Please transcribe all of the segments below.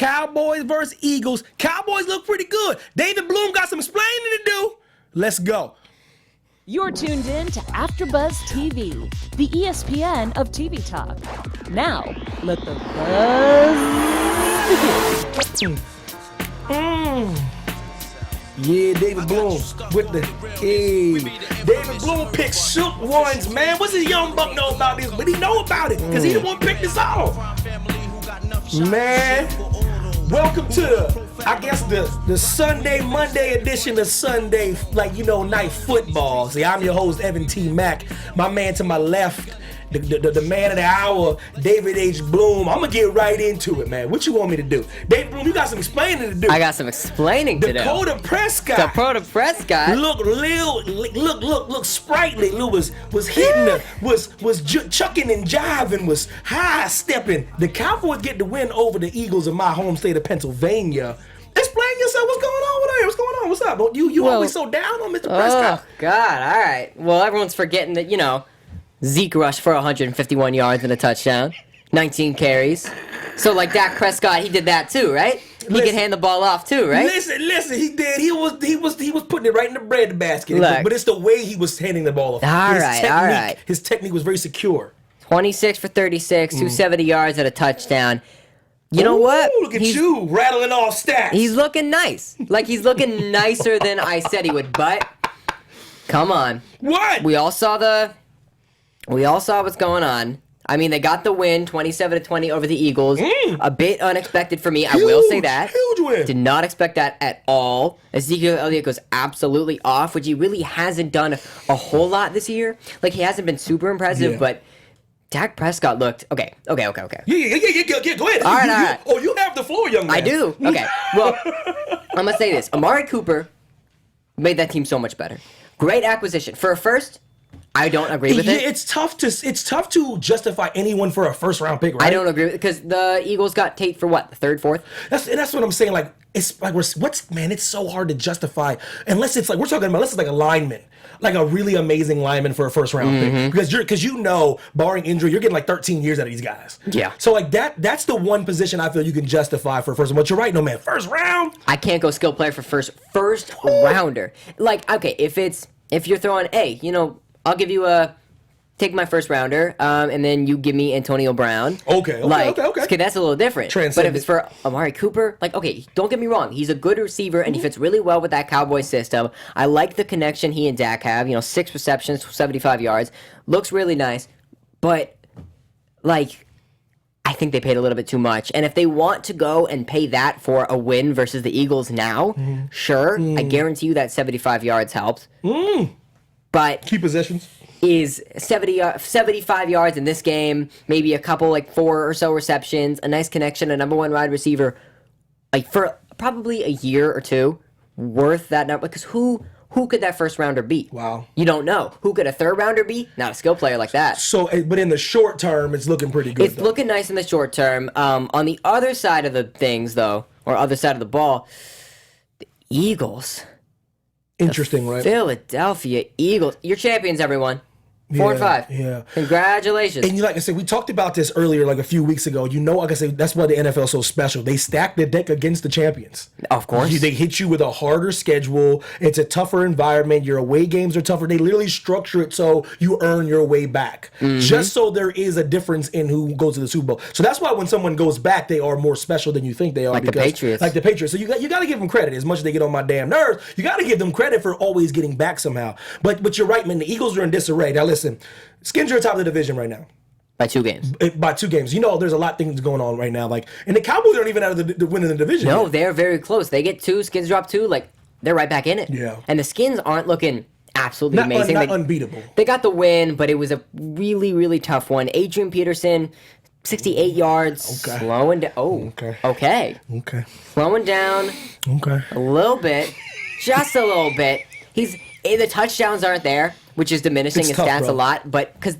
Cowboys versus Eagles. Cowboys look pretty good. David Bloom got some explaining to do. Let's go. You're tuned in to AfterBuzz TV, the ESPN of TV talk. Now, let the buzz begin. Yeah, David Bloom with the David Bloom picked shook ones, man. What's this young buck know about this? But he know about it, because he the one picked this off. Man, welcome to I guess the Sunday, Monday edition of Sunday, night football. See, I'm your host, Evan T. Mack. My man to my left, the man of the hour, David H. Bloom. I'm going to get right into it, man. What you want me to do? David Bloom, you got some explaining to do. I got some explaining to do. Dakota Prescott. Look sprightly. Lou was hitting was chucking and jiving, was high stepping. The Cowboys get the win over the Eagles in my home state of Pennsylvania. Explain yourself. What's going on over there? What's going on? What's up? You always so down on Mr. Prescott. Oh, God. All right. Well, everyone's forgetting that, Zeke rushed for 151 yards and a touchdown, 19 carries. So, Dak Prescott, he did that too, right? He can hand the ball off too, right? Listen, he did. He was putting it right in the bread basket. Look, but it's the way he was handing the ball off. All right. His technique was very secure. 26 for 36, 270 yards and a touchdown. You know what? Look at you rattling off stats. He's looking nice. He's looking nicer than I said he would. But come on. What? We all saw what's going on. I mean, they got the win, 27-20 over the Eagles. A bit unexpected for me. I will say that. Huge win. Did not expect that at all. Ezekiel Elliott goes absolutely off, which he really hasn't done a whole lot this year. He hasn't been super impressive, but Dak Prescott looked okay. Yeah. Go ahead. All right. Oh, you have the floor, young man. I do. Okay. Well, I'm gonna say this: Amari Cooper made that team so much better. Great acquisition for a first. I don't agree with it. It's tough to justify anyone for a first round pick, right? I don't agree with it because the Eagles got Tate for what, the third, fourth? That's what I'm saying. It's so hard to justify unless it's we're talking about unless it's a lineman. A really amazing lineman for a first round pick. Because barring injury, you're getting 13 years out of these guys. Yeah. So that's the one position I feel you can justify for a first round. But you're right, no man. First round? I can't go skill player for first rounder. Okay, if you're throwing, I'll give you take my first rounder, and then you give me Antonio Brown. Okay. Okay, that's a little different. Transcend but if it's for Amari Cooper, don't get me wrong, he's a good receiver, and he fits really well with that Cowboys system. I like the connection he and Dak have. 6 receptions, 75 yards. Looks really nice. But, I think they paid a little bit too much. And if they want to go and pay that for a win versus the Eagles now, sure, I guarantee you that 75 yards helped. But key possessions is 75 yards in this game, maybe a couple 4 or so receptions, a nice connection, a number one wide receiver, for probably a year or two, worth that number. Because who could that first rounder be? Wow. You don't know. Who could a third rounder be? Not a skill player like that. So, but in the short term, it's looking pretty good. It's looking nice in the short term. On the other side of the things, though, or other side of the ball, the Eagles. Interesting, right? Philadelphia Eagles. You're champions, everyone. 4-5. Yeah. Congratulations. And like I said, we talked about this earlier, a few weeks ago. Like I said, that's why the NFL is so special. They stack the deck against the champions. Of course. They hit you with a harder schedule. It's a tougher environment. Your away games are tougher. They literally structure it so you earn your way back. Just so there is a difference in who goes to the Super Bowl. So that's why when someone goes back, they are more special than you think they are. The Patriots. Like the Patriots. So you got to give them credit. As much as they get on my damn nerves, you got to give them credit for always getting back somehow. But you're right, man. The Eagles are in disarray. Now listen. Skins are top of the division right now. By 2 games. By 2 games. There's a lot of things going on right now. And the Cowboys aren't even out of the winning the division. No, yet. they're very close. They get 2, Skins drop 2, they're right back in it. Yeah. And the Skins aren't looking absolutely amazing. Not unbeatable. They got the win, but it was a really, really tough one. Adrian Peterson, 68 yards. Okay. Slowing down. Oh, okay. Slowing down. Okay. A little bit. Just a little bit. The touchdowns aren't there, which is diminishing his stats a lot, but because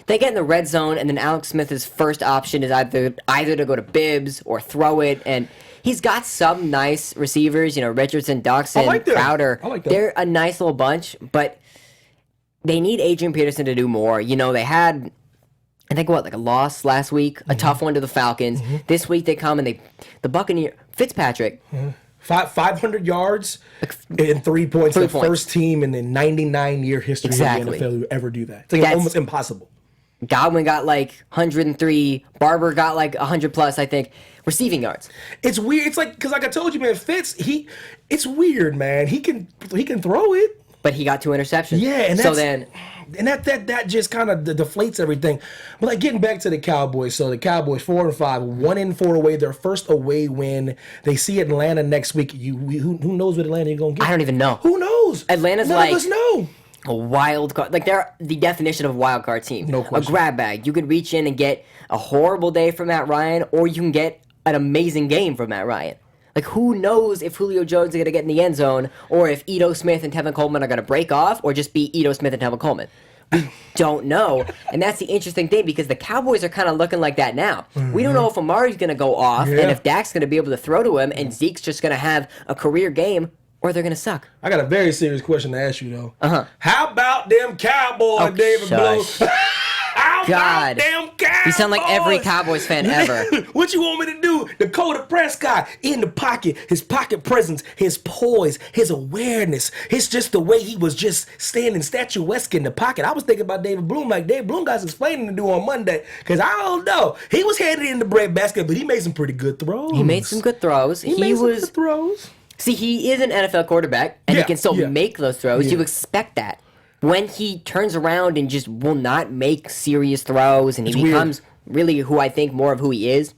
they get in the red zone, and then Alex Smith's first option is either to go to Bibbs or throw it, and he's got some nice receivers, Richardson, Dawson, Crowder. I like that. They're a nice little bunch, but they need Adrian Peterson to do more. They had I think like a loss last week, a tough one to the Falcons. This week they come and the Buccaneers, Fitzpatrick. 500 yards and 3 points. The 3 points. first team in the 99-year history Exactly. of the NFL to ever do that. It's like almost impossible. Godwin got like 103. Barber got like 100 plus, I think, receiving yards. It's weird. It's like, because like I told you, man, Fitz, it's weird, man. He can throw it. But he got 2 interceptions. Yeah, and so then that just kind of deflates everything. But like getting back to the Cowboys, so the Cowboys 4-5, 1-4 away, their first away win. They see Atlanta next week. Who knows what Atlanta you're gonna get? I don't even know. Who knows? Atlanta's None like of us know. a wild card. Like they're the definition of a wild card team. No question. A grab bag. You could reach in and get a horrible day from Matt Ryan, or you can get an amazing game from Matt Ryan. Like, who knows if Julio Jones is going to get in the end zone, or if Ito Smith and Tevin Coleman are going to break off, or just be Ito Smith and Tevin Coleman. We don't know. And that's the interesting thing, because the Cowboys are kind of looking like that now. We don't know if Amari's going to go off, and if Dak's going to be able to throw to him, and Zeke's just going to have a career game, or they're going to suck. I got a very serious question to ask you, though. How about them Cowboys, David Blow? How God. about them Cowboys? You sound like every Cowboys fan ever. What you want me to do? Dakota Prescott in the pocket, his pocket presence, his poise, his awareness, his just the way he was just standing statuesque in the pocket. I was thinking about David Bloom, like Dave Bloom got some explaining to do on Monday, because I don't know. He was headed in the breadbasket, but he made some pretty good throws. He made some good throws. He made some good throws. See, he is an NFL quarterback, and he can still make those throws. You expect that. When he turns around and just will not make serious throws, and he becomes really who I think more of who he is,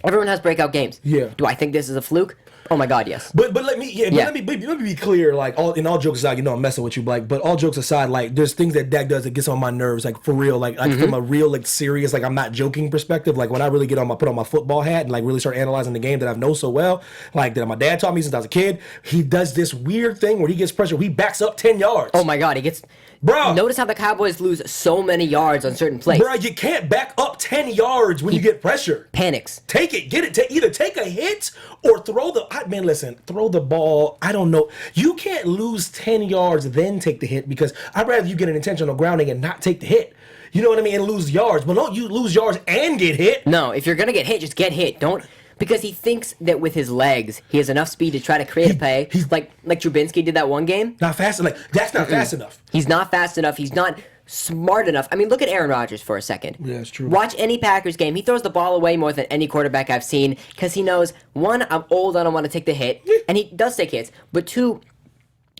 everyone has breakout games. Yeah. Do I think this is a fluke? Oh my God, yes. But let me be clear. Like all jokes aside, I'm messing with you, Blake. But all jokes aside, like there's things that Dak does that gets on my nerves, like for real, like from a real like serious, like I'm not joking perspective. Like when I really put on my football hat and like really start analyzing the game that I've known so well, like that my dad taught me since I was a kid. He does this weird thing where he gets pressure. He backs up 10 yards. Oh my God, he gets. Bro, notice how the Cowboys lose so many yards on certain plays. Bro, you can't back up 10 yards when you get pressure. Panics. Take it, get it. Either take a hit or throw the ball. I don't know. You can't lose 10 yards then take the hit, because I'd rather you get an intentional grounding and not take the hit. You know what I mean? And lose yards. But don't you lose yards and get hit. No, if you're going to get hit, just get hit. Don't. Because he thinks that with his legs, he has enough speed to try to create a play. He's like Trubinsky did that one game. Not fast enough. That's not fast enough. He's not fast enough. He's not smart enough. I mean, look at Aaron Rodgers for a second. Yeah, it's true. Watch any Packers game. He throws the ball away more than any quarterback I've seen, because he knows, one, I'm old, I don't want to take the hit, and he does take hits. But two,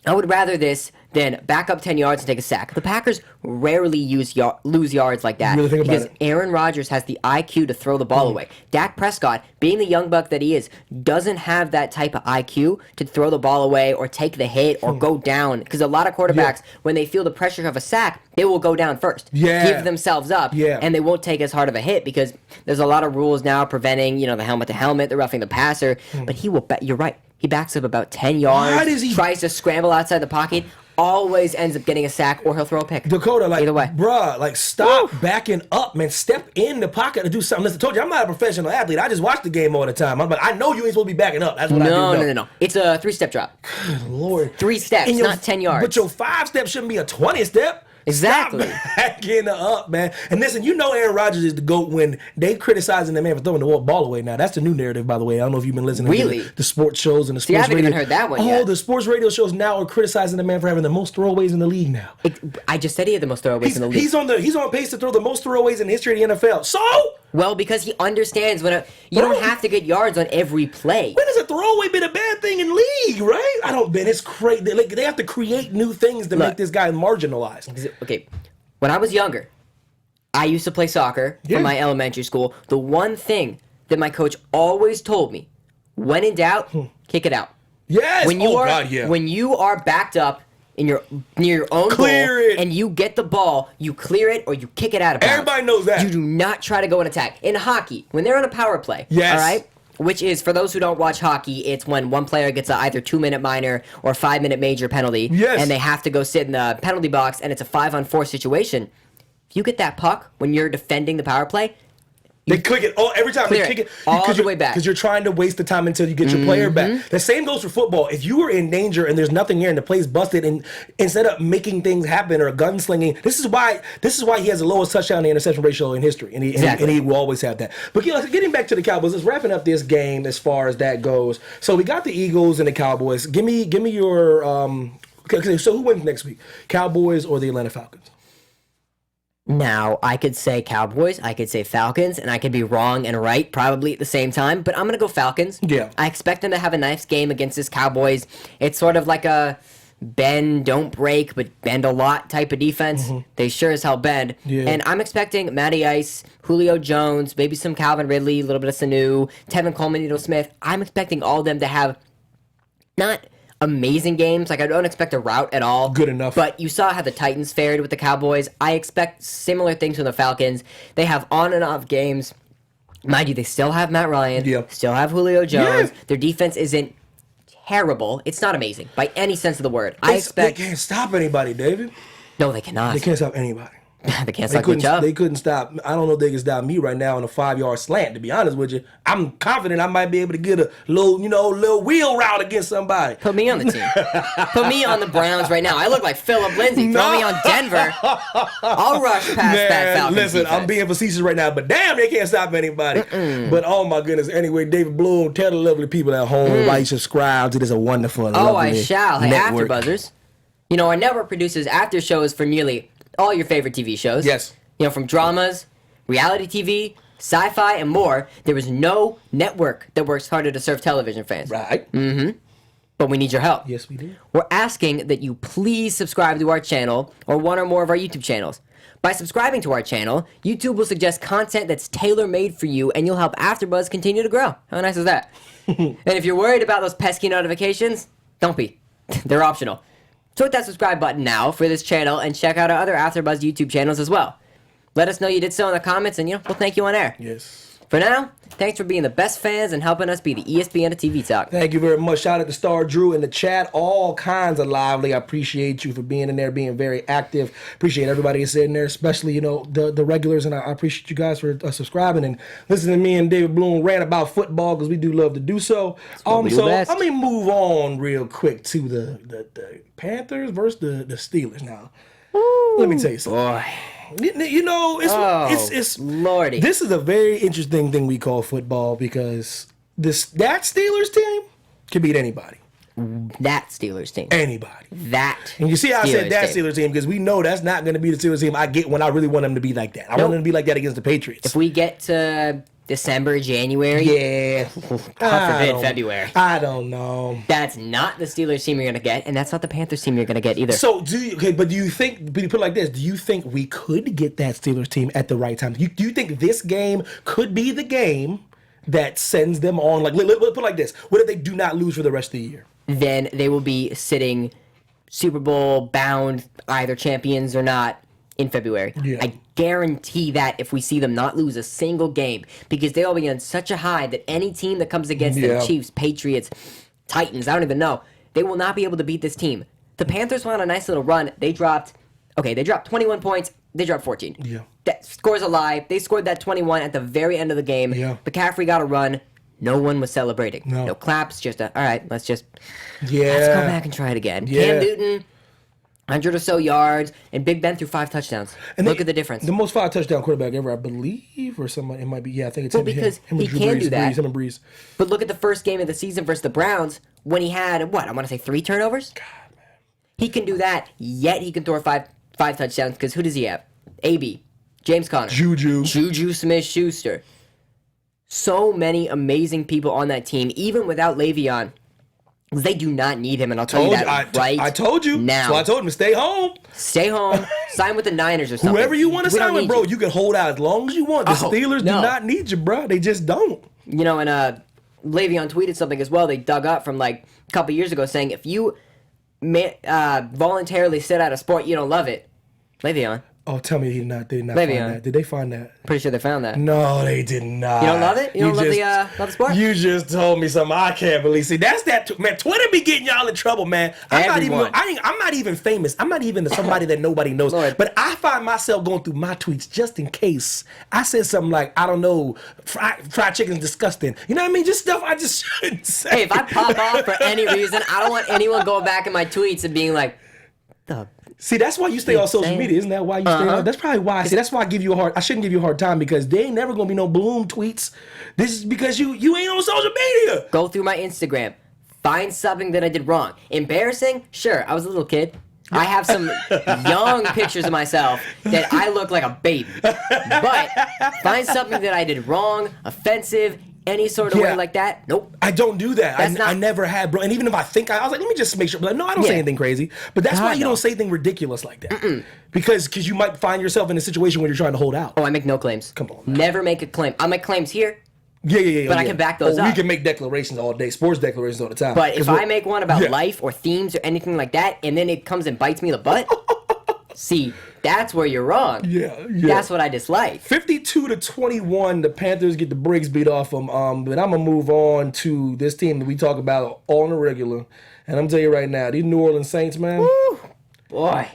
I would rather this than back up 10 yards and take a sack. The Packers rarely lose yards like that, really think about because it. Aaron Rodgers has the IQ to throw the ball away. Dak Prescott, being the young buck that he is, doesn't have that type of IQ to throw the ball away or take the hit or go down. Because a lot of quarterbacks, when they feel the pressure of a sack, they will go down first. Give themselves up, and they won't take as hard of a hit, because there's a lot of rules now preventing, the helmet to helmet, the roughing the passer. But he will you're right. He backs up about 10 yards, tries to scramble outside the pocket, always ends up getting a sack, or he'll throw a pick. Dakota, like, either way. Bruh, like, stop backing up, man. Step in the pocket and do something. Listen, I told you, I'm not a professional athlete. I just watch the game all the time. I'm like, I know you ain't supposed to be backing up. That's what I do know. No. It's a 3-step drop. Good Lord. 3 steps, not 10 yards. But your 5 step shouldn't be a 20 step. Exactly. Stop backing up, man. And listen, Aaron Rodgers is the GOAT when they criticizing the man for throwing the ball away now. That's the new narrative, by the way. I don't know if you've been listening to the sports shows and the sports radio. I haven't even heard that one yet. The sports radio shows now are criticizing the man for having the most throwaways in the league now. I just said he had the most throwaways in the league. He's on pace to throw the most throwaways in the history of the NFL. So? Well, because he understands you don't have to get yards on every play. When has a throwaway been a bad thing in league, right? I don't, man. It's crazy. They have to create new things to make this guy marginalized. Okay. When I was younger, I used to play soccer from my elementary school. The one thing that my coach always told me, when in doubt, kick it out. Yes. When you are backed up in near your own goal and you get the ball, you clear it or you kick it out of bounds. Everybody knows that. You do not try to go and attack. In hockey, when they're on a power play, all right? Which is, for those who don't watch hockey, it's when one player gets a either 2-minute minor or 5-minute major penalty, and they have to go sit in the penalty box, and it's a 5-on-4 situation. If you get that puck when you're defending the power play, They click it every time. Clear They kick it all the way back. because you're trying to waste the time until you get your player back. The same goes for football. If you are in danger and there's nothing here and the play's busted, and instead of making things happen or gunslinging, this is why he has the lowest touchdown to interception ratio in history, and he will always have that. But getting back to the Cowboys, let's wrapping up this game as far as that goes. So we got the Eagles and the Cowboys. Give me your okay, so who wins next week? Cowboys or the Atlanta Falcons? Now, I could say Cowboys, I could say Falcons, and I could be wrong and right probably at the same time, but I'm going to go Falcons. Yeah. I expect them to have a nice game against this Cowboys. It's sort of like a bend, don't break, but bend a lot type of defense. They sure as hell bend. Yeah. And I'm expecting Matty Ice, Julio Jones, maybe some Calvin Ridley, a little bit of Sanu, Tevin Coleman, Nito Smith. I'm expecting all of them to have not amazing games. Like, I don't expect a rout at all. Good enough. But you saw how the Titans fared with the Cowboys. I expect similar things from the Falcons. They have on and off games. Mind you, they still have Matt Ryan. Yep. Still have Julio Jones. Yeah. Their defense isn't terrible. It's not amazing by any sense of the word. They can't stop anybody, David. No, they cannot. They can't stop anybody. They can't stop each other. They couldn't stop. I don't know if they can stop me right now on a 5-yard slant. To be honest with you, I'm confident I might be able to get a little wheel route against somebody. Put me on the team. Put me on the Browns right now. I look like Philip Lindsay. Throw me on Denver. I'll rush past that Falcons listen, defense. I'm being facetious right now, but damn, they can't stop anybody. But oh my goodness. Anyway, David Bloom, tell the lovely people at home why you subscribe to this wonderful. Oh, I shall. Hey, network. AfterBuzzers. You know, our network produces after shows for nearly all your favorite TV shows. Yes. You know, from dramas, reality TV, sci-fi, and more. There is no network that works harder to serve television fans. Right. But we need your help. Yes, we do. We're asking that you please subscribe to our channel or one or more of our YouTube channels. By subscribing to our channel, YouTube will suggest content that's tailor-made for you, and you'll help AfterBuzz continue to grow. How nice is that? And if you're worried about those pesky notifications, don't be. They're optional. So hit that subscribe button now for this channel and check out our other AfterBuzz YouTube channels as well. Let us know you did so in the comments, and we'll thank you on air. Yes. For now, thanks for being the best fans and helping us be the ESPN of TV Talk. Thank you very much. Shout out to Star Drew in the chat. All kinds of lively. I appreciate you for being in there, being very active. Appreciate everybody that's in there, especially, the regulars. And I appreciate you guys for subscribing and listening to me and David Bloom rant about football, because we do love to do so. we do So best. let me move on real quick to the Panthers versus the Steelers now. Let me tell you something. Boy. It's Lordy. This is a very interesting thing we call football, because that Steelers team can beat anybody. That Steelers team. Anybody. That. And you see how I said that team. Steelers team, because we know that's not going to be the Steelers team I get when I really want them to be like that. I want them to be like that against the Patriots. If we get to December, January, Yeah. God forbid February, I don't know. that's not the Steelers team you're going to get, and that's not the Panthers team you're going to get either. So do you think, but you put it like this, do you think we could get that Steelers team at the right time? Do you think this game could be the game that sends them on? Like, let's put it like this. What if they do not lose for the rest of the year? Then they will be sitting Super Bowl bound, either champions or not, in February. Yeah. I guarantee that if we see them not lose a single game, because they'll be on such a high that any team that comes against Yeah. them, Chiefs, Patriots, Titans, I don't even know, they will not be able to beat this team. The Panthers went on a nice little run. They dropped 21 points. They dropped 14. Yeah. That score's a lie. They scored that 21 at the very end of the game. Yeah. McCaffrey got a run. No one was celebrating. No. No claps. Just all right, let's go Yeah. back and try it again. Yeah. Cam Newton, 100 or so yards, and Big Ben threw 5 touchdowns. Look at the difference. The most 5 touchdown quarterback ever, I believe, or somebody. It might be. Yeah, I think it's Well, him. because him he and Drew can Brees, do that. Him and Brees. But look at the first game of the season versus the Browns when he had, I want to say 3 turnovers? God, man. He can do that, yet he can throw 5 touchdowns, because who does he have? AB, James Conner, Juju Smith-Schuster. So many amazing people on that team, even without Le'Veon. They do not need him, and I'll tell you that right I told you. now. So I told him to stay home. Stay home, sign with the Niners or something. Whoever you want to We don't sign with, need bro, you. you can hold out as long as you want. The Steelers do not need you, bro. They just don't. You know, and Le'Veon tweeted something as well. They dug up from like a couple years ago saying, if you voluntarily sit out a sport, you don't love it. Le'Veon, Oh, tell me they did not Maybe, find that. Did they find that? Pretty sure they found that. No, they did not. You don't love it? You don't love the sport? You just told me something I can't believe. See, that's that man. Twitter be getting y'all in trouble, man. I'm not even famous. I'm not even somebody that nobody knows. Lord. But I find myself going through my tweets just in case I said something like, I don't know, fried chicken's disgusting. You know what I mean? Just stuff I just shouldn't say. Hey, if I pop off for any reason, I don't want anyone going back in my tweets and being like, the. See, that's why you stay on social media. Isn't that why you stay on? That's probably why. See, that's why I shouldn't give you a hard time, because they ain't never gonna be no bloom tweets. This is because you ain't on social media. Go through my Instagram. Find something that I did wrong. Embarrassing? Sure, I was a little kid. I have some young pictures of myself that I look like a baby. But find something that I did wrong, offensive, any sort of way like that. Nope. I don't do that. I never had, bro. And even if I think I was like, let me just make sure. But no, I don't say anything crazy. But that's why you don't say anything ridiculous like that. Because you might find yourself in a situation where you're trying to hold out. Oh, I make no claims. Come on, man. Never make a claim. I make claims here. Yeah. But I can back those up. We can make declarations all day, sports declarations all the time. But if I make one about life or themes or anything like that, and then it comes and bites me in the butt, see, that's where you're wrong. Yeah. That's what I dislike. 52-21, the Panthers get the brakes beat off them. But I'm gonna move on to this team that we talk about all on the regular. And I'm telling you right now, these New Orleans Saints, man. Woo, boy.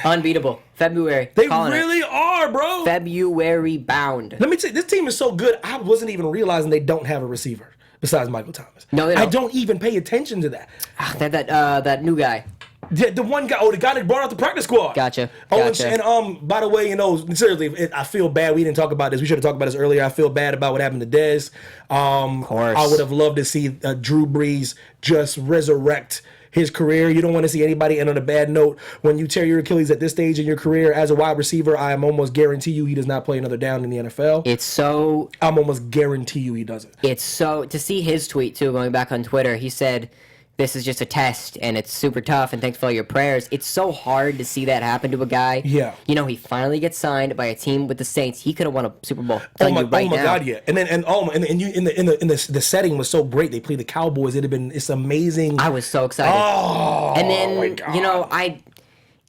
Unbeatable. February. They really are, bro. February bound. Let me tell you, this team is so good, I wasn't even realizing they don't have a receiver besides Michael Thomas. No, they don't. I don't even pay attention to that. That new guy. The one guy, the guy that brought out the practice squad. Gotcha. And by the way, seriously, I feel bad. We didn't talk about this. We should have talked about this earlier. I feel bad about what happened to Dez. Of course. I would have loved to see Drew Brees just resurrect his career. You don't want to see anybody end on a bad note. When you tear your Achilles at this stage in your career as a wide receiver, I am almost guarantee you he does not play another down in the NFL. I'm almost guarantee you he doesn't. To see his tweet too, going back on Twitter, he said, "This is just a test, and it's super tough, and thanks for all your prayers." It's so hard to see that happen to a guy. Yeah. He finally gets signed by a team with the Saints. He could have won a Super Bowl. Oh my God, yeah. And the setting was so great. They played the Cowboys. It's amazing. I was so excited. Oh, and then my God.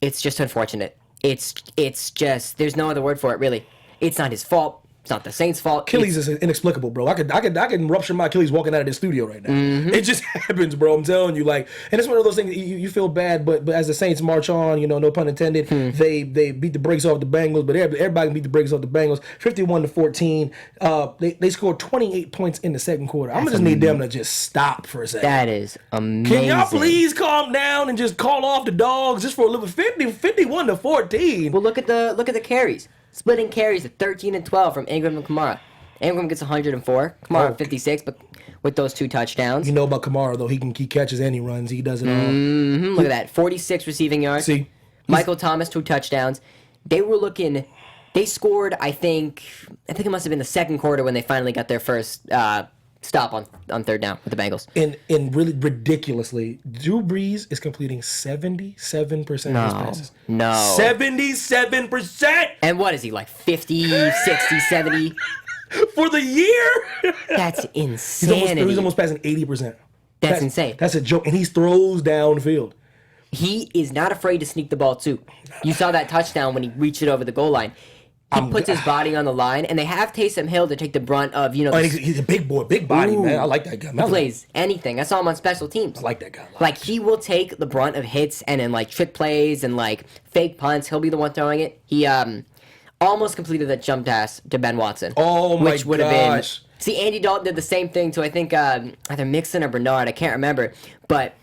It's just unfortunate. It's just, there's no other word for it, really. It's not his fault. It's not the Saints' fault. Achilles is inexplicable, bro. I could rupture my Achilles walking out of the studio right now. It just happens, bro. I'm telling you, and it's one of those things you feel bad, but as the Saints march on, no pun intended, they beat the brakes off the Bengals, but everybody can beat the brakes off the Bengals. 51-14. They scored 28 points in the second quarter. I'm gonna just need them to just stop for a second. That is amazing. Can y'all please calm down and just call off the dogs just for a little 51-14? Well, look at the carries. Splitting carries at 13 and 12 from Ingram and Kamara. Ingram gets 104, Kamara 56, but with those 2 touchdowns. You know about Kamara, though. He catches and he runs. He does it all. Look at that. 46 receiving yards. See? Michael Thomas, 2 touchdowns. They scored, I think it must have been the second quarter when they finally got their first stop on third down with the Bengals. And really ridiculously, Drew Brees is completing 77% of his passes. No. 77%! And what is he, like 50, 60, 70? For the year? That's insanity. He's almost passing 80%. That's insane. That's a joke. And he throws downfield. He is not afraid to sneak the ball, too. You saw that touchdown when he reached it over the goal line. He puts his body on the line, and they have Taysom Hill to take the brunt of, he's a big boy, big body, man. I like that guy. He plays anything. I saw him on special teams. I like that guy. He will take the brunt of hits and then, trick plays and, fake punts. He'll be the one throwing it. He almost completed that jump pass to Ben Watson. Oh, my which would have been... See, Andy Dalton did the same thing to, I think, either Mixon or Bernard. I can't remember. But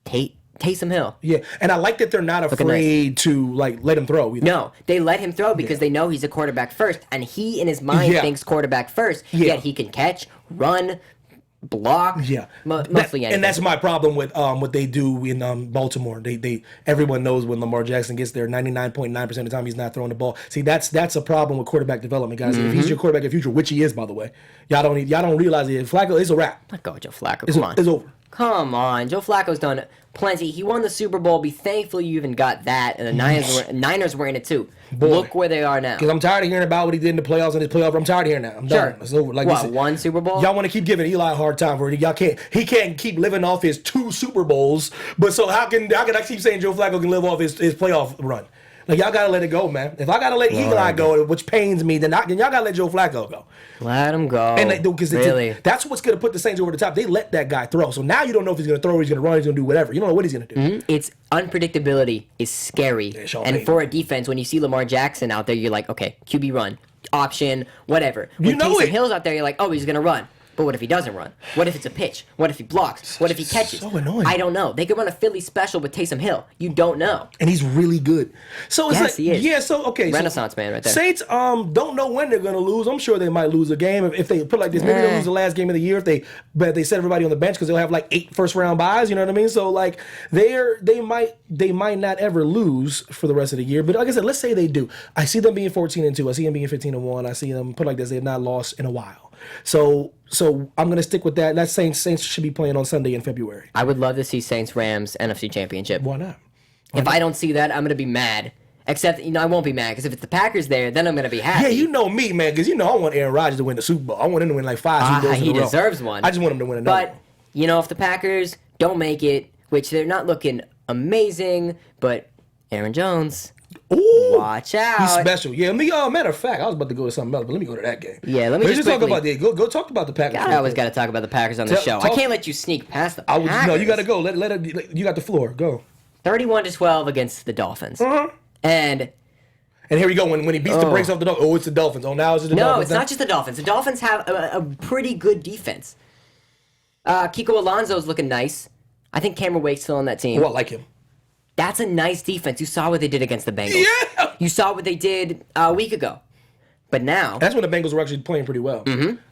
Taysom Hill. Yeah, and I like that they're not afraid to let him throw either. No, they let him throw because they know he's a quarterback first, and he in his mind thinks quarterback first. Yet he can catch, run, block. Yeah, mostly anything. And that's my problem with what they do in Baltimore. They everyone knows when Lamar Jackson gets there, 99.9% of the time he's not throwing the ball. See, that's a problem with quarterback development, guys. If he's your quarterback in the future, which he is, by the way, y'all don't realize it. Flacco, it's a wrap. Let go of Joe Flacco. It's over. Come on, Joe Flacco's done plenty. He won the Super Bowl. Be thankful you even got that, and the Niners were in it too. Boy. Look where they are now. Because I'm tired of hearing about what he did in the playoffs and his playoff. I'm tired of hearing that. I'm done. It's over. One Super Bowl? Y'all want to keep giving Eli a hard time for it. He can't keep living off his 2 Super Bowls. But so how can I keep saying Joe Flacco can live off his playoff run? Like, y'all gotta let it go, man. If I gotta let Eli go, which pains me, then y'all gotta let Joe Flacco go. Let him go. And because really, that's what's gonna put the Saints over the top. They let that guy throw, so now you don't know if he's gonna throw, or he's gonna run, he's gonna do whatever. You don't know what he's gonna do. It's unpredictability is scary, and for a defense, when you see Lamar Jackson out there, you're like, okay, QB run, option, whatever. When Taysom Hill's out there, you're like, oh, he's gonna run. But what if he doesn't run? What if it's a pitch? What if he blocks? What if he catches? So annoying. I don't know. They could run a Philly special with Taysom Hill. You don't know. And he's really good. So it's he is. Yeah, so okay. Renaissance man right there. Saints don't know when they're gonna lose. I'm sure they might lose a game. If they put it like this, maybe they'll lose the last game of the year but they set everybody on the bench because they'll have like 8 first-round buys, you know what I mean? So like they might not ever lose for the rest of the year. But like I said, let's say they do. I see them being 14-2. I see them being 15-1. I see them put like this, they've not lost in a while. So I'm gonna stick with that. That Saints should be playing on Sunday in February. I would love to see Saints Rams NFC Championship. Why not? If I don't see that, I'm gonna be mad. Except, I won't be mad because if it's the Packers there, then I'm gonna be happy. Yeah, you know me, man, because I want Aaron Rodgers to win the Super Bowl. I want him to win like 5 Super Bowls in a row. He deserves one. I just want him to win another. But if the Packers don't make it, which they're not looking amazing, but Aaron Jones. Ooh, watch out. He's special. Yeah, matter of fact, I was about to go to something else, but let me go to that game. Yeah, let me just quickly, talk about the go talk about the Packers. I always got to talk about the Packers on the show. I can't let you sneak past the Packers. No, you got to go. You got the floor. Go. 31-12 against the Dolphins. And here we go. When he beats the brakes off the Dolphins. Oh, it's the Dolphins. Oh, now it's the Dolphins. No, it's not just the Dolphins. The Dolphins have a pretty good defense. Kiko Alonso's looking nice. I think Cameron Wake's still on that team. Oh, I like him. That's a nice defense. You saw what they did against the Bengals. Yeah. You saw what they did a week ago. But now... That's when the Bengals were actually playing pretty well.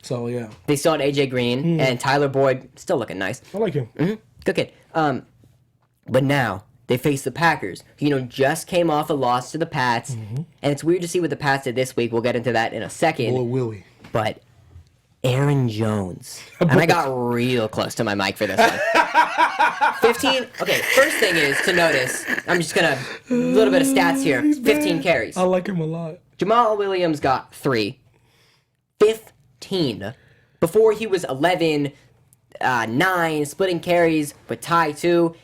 So, yeah. They still had A.J. Green and Tyler Boyd still looking nice. I like him. Good kid. But now they face the Packers, who, just came off a loss to the Pats. And it's weird to see what the Pats did this week. We'll get into that in a second. Boy, will we. But Aaron Jones. And I got real close to my mic for this one. 15. Okay, first thing is to notice, I'm just going to, a little bit of stats here. 15 carries. I like him a lot. Jamal Williams got 3. 15. Before he was 11, 9, splitting carries with Ty 2.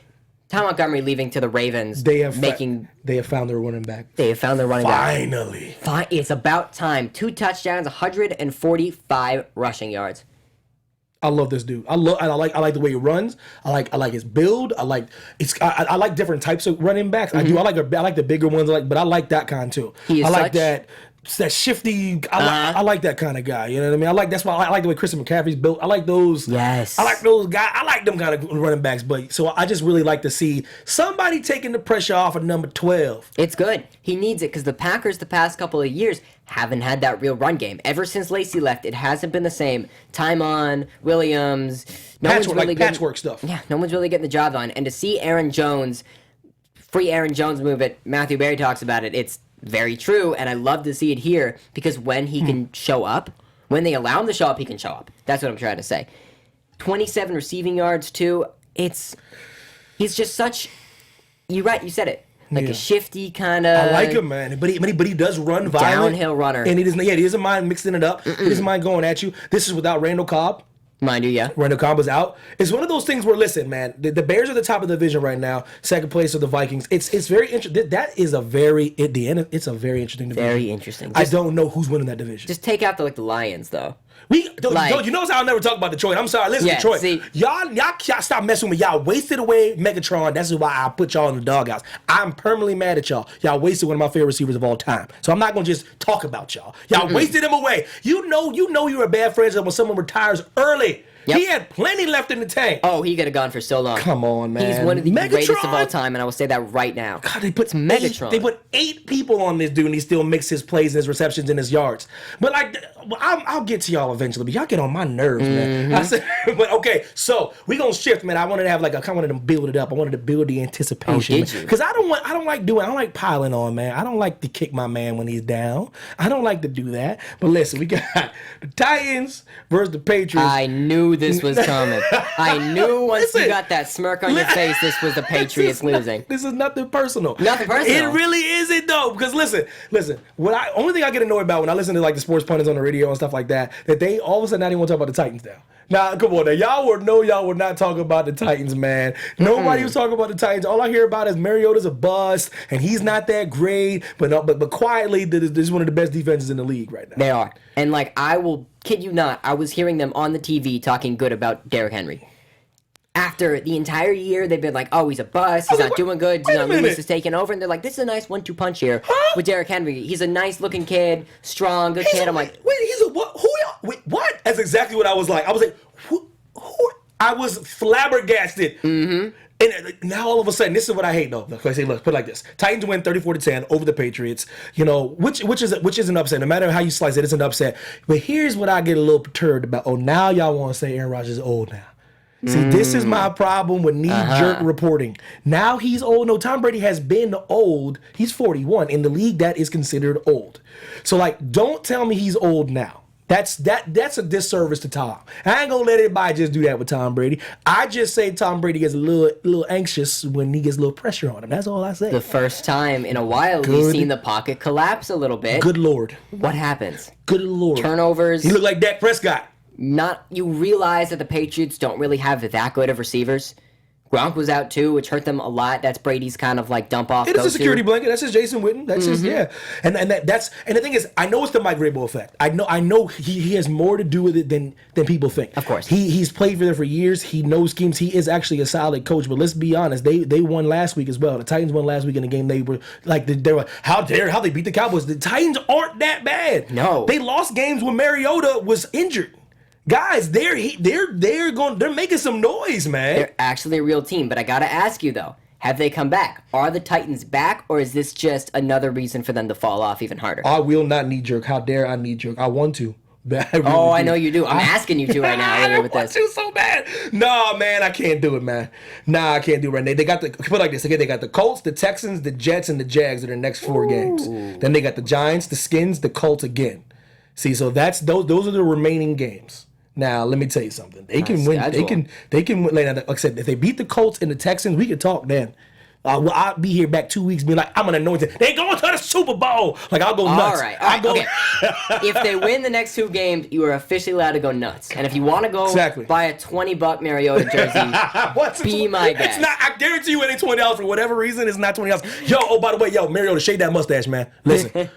Ty Montgomery leaving to the Ravens. They have found their running back. They have found their running back. Finally. It's about time. 2 touchdowns, 145 rushing yards. I love this dude. I like the way he runs. I like his build. I like different types of running backs. I like the bigger ones. But I like that kind too. I like that shifty. I like that kind of guy. You know what I mean? That's why I like the way Christian McCaffrey's built. I like those. Yes. I like those guys. I like them kind of running backs. But so I just really like to see somebody taking the pressure off of number 12. It's good. He needs it because the Packers the past couple of years haven't had that real run game. Ever since Lacey left, it hasn't been the same. Tymon, Williams, patchwork stuff. Yeah, no one's really getting the job done. And to see Aaron Jones, free Aaron Jones move it, Matthew Berry talks about it, it's very true, and I love to see it here because when he can show up, when they allow him to show up, he can show up. That's what I'm trying to say. 27 receiving yards, too. He's just such... You're right, you said it. Like a shifty kind of... I like him, man. But he does run violent. Downhill runner. And he doesn't mind mixing it up. He doesn't mind going at you. This is without Randall Cobb. Mind you, yeah. Randall Cobb was out. It's one of those things where, listen, man, the Bears are the top of the division right now. Second place are the Vikings. It's very interesting. That is it's a very interesting division. Very interesting. I don't know who's winning that division. Just take out the Lions, though. You notice I'll never talk about Detroit. I'm sorry. Listen, Detroit. See, y'all stop messing with me. Y'all wasted away Megatron. That's why I put y'all in the doghouse. I'm permanently mad at y'all. Y'all wasted one of my favorite receivers of all time. So I'm not gonna just talk about y'all. Y'all wasted him away. You know you're a bad friend when someone retires early. Yep. He had plenty left in the tank. Oh, he could have gone for so long. Come on, man. He's one of the Megatron? greatest of all time, and I will say that right now. God, they put Megatron. They put 8 people on this dude, and he still makes his plays and his receptions and his yards. But I'll get to y'all eventually. But y'all get on my nerves, man. But okay, so we gonna shift, man. I wanted to have I kind of wanted to build it up. I wanted to build the anticipation. Oh, did you? Because I don't like piling on, man. I don't like to kick my man when he's down. I don't like to do that. But listen, we got the Titans versus the Patriots. I knew knew this was coming. I knew once you got that smirk on your face, this was the Patriots losing. This is nothing personal. Nothing personal. It really isn't though, because listen. Only thing I get annoyed about when I listen to like the sports pundits on the radio and stuff like that they all of a sudden now they want to talk about the Titans now. Now, come on now. Y'all were not talking about the Titans, man. Nobody was talking about the Titans. All I hear about is Mariota's a bust, and he's not that great. But quietly, this is one of the best defenses in the league right now. They are. And, like, I will kid you not, I was hearing them on the TV talking good about Derrick Henry. After the entire year, they've been like, oh, he's a bust. He's not doing good. Lewis is taking over. And they're like, this is a nice 1-2 punch here with Derrick Henry. He's a nice-looking kid, strong, good kid. I'm like, wait, he's a what? Who y'all? Wait, what? That's exactly what I was like. I was like, who? I was flabbergasted. Mm-hmm. And now all of a sudden, this is what I hate though. Like I say, look, put it like this: Titans win 34-10 over the Patriots. You know, which is an upset. No matter how you slice it, it's an upset. But here's what I get a little perturbed about. Oh, now y'all want to say Aaron Rodgers is old now. See, this is my problem with knee-jerk reporting. Now he's old. No, Tom Brady has been old. He's 41. In the league, that is considered old. So, like, don't tell me he's old now. That's a disservice to Tom. I ain't gonna let anybody just do that with Tom Brady. I just say Tom Brady gets a little anxious when he gets a little pressure on him. That's all I say. The first time in a while we've seen the pocket collapse a little bit. Good Lord. What happens? Good Lord. Turnovers. He looked like Dak Prescott. You realize that the Patriots don't really have that good of receivers. Gronk was out too, which hurt them a lot. That's Brady's kind of like dump off. It is a security blanket. That's just Jason Witten. That's just and the thing is, I know it's the Mike Vrabel effect. I know he has more to do with it than people think. Of course, he's played for them for years. He knows schemes. He is actually a solid coach. But let's be honest, they won last week as well. The Titans won last week in the game. They were like they were how they beat the Cowboys. The Titans aren't that bad. No, they lost games when Mariota was injured. Guys, they're making some noise, man. They're actually a real team, but I gotta ask you though, have they come back? Are the Titans back, or is this just another reason for them to fall off even harder? I will not knee jerk. How dare I knee jerk? I want to. I know you do. I'm asking you to right now. I want you so bad. No, man, I can't do it, man. Nah, I can't do it right now. They got put it like this. Okay, they got the Colts, the Texans, the Jets, and the Jags are their next 4 games. Then they got the Giants, the Skins, the Colts again. See, so that's those are the remaining games. Now, let me tell you something. They can win. They can win. Like I said, if they beat the Colts and the Texans, we can talk then. I'll be here back 2 weeks being like, I'm an anointed. They going to the Super Bowl. Like, I'll go nuts. All right. Okay. If they win the next 2 games, you are officially allowed to go nuts. And if you want to go buy a $20 Mariota jersey, be my guest. It's not. I guarantee you it ain't $20 for whatever reason. It's not $20. Yo, oh, by the way, Mariota, shave that mustache, man. Listen.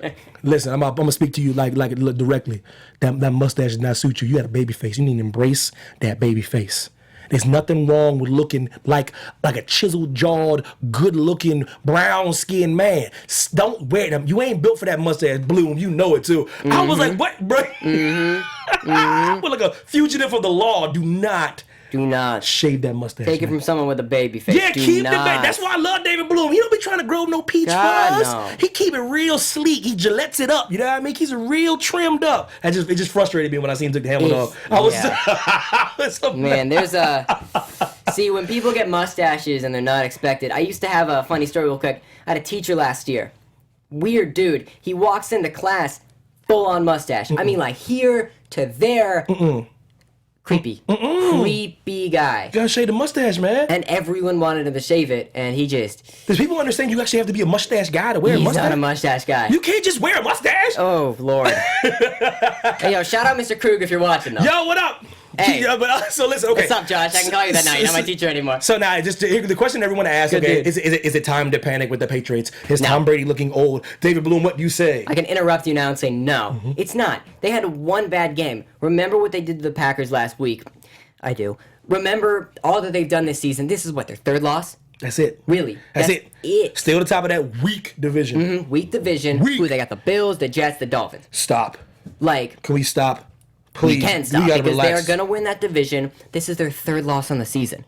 I'm gonna speak to you like directly. That mustache does not suit you. You got a baby face. You need to embrace that baby face. There's nothing wrong with looking like a chiseled-jawed, good-looking, brown-skinned man. Don't wear them. You ain't built for that mustache bloom. You know it, too. Mm-hmm. I was like, what, bro? Mm-hmm. I feel like a fugitive of the law. Do not shave that mustache. Take it from someone with a baby face. Yeah, keep the baby. That's why I love David Bloom. He don't be trying to grow no peach fuzz. No. He keep it real sleek. He gillettes it up. You know what I mean? He's real trimmed up. It just frustrated me when I seen him took the helmet off. I was so man, there's see, when people get mustaches and they're not expected. I used to have a funny story real quick. I had a teacher last year. Weird dude. He walks into class, full on mustache. I mean, like here to there. Creepy guy. You gotta shave the mustache, man. And everyone wanted him to shave it, and he just... Does people understand you actually have to be a mustache guy to wear a mustache? He's not a mustache guy. You can't just wear a mustache? Oh, Lord. Hey, yo, shout out Mr. Krug if you're watching, though. Yo, what up? Hey. So listen, okay. What's up, Josh? I can call you that now. You're not my teacher anymore. So now, just the question everyone asks, okay, is it time to panic with the Patriots? Is Tom Brady looking old? David Bloom, what do you say? I can interrupt you now and say no. It's not. They had one bad game. Remember what they did to the Packers last week? I do. Remember all that they've done this season. This is what, their 3rd loss? That's it. Really? That's it. Still at the top of that weak division. Mm-hmm. Weak division. Ooh, they got the Bills, the Jets, the Dolphins. Stop. Like, can we stop? Please. We can stop because they are going to win that division. This is their 3rd loss on the season.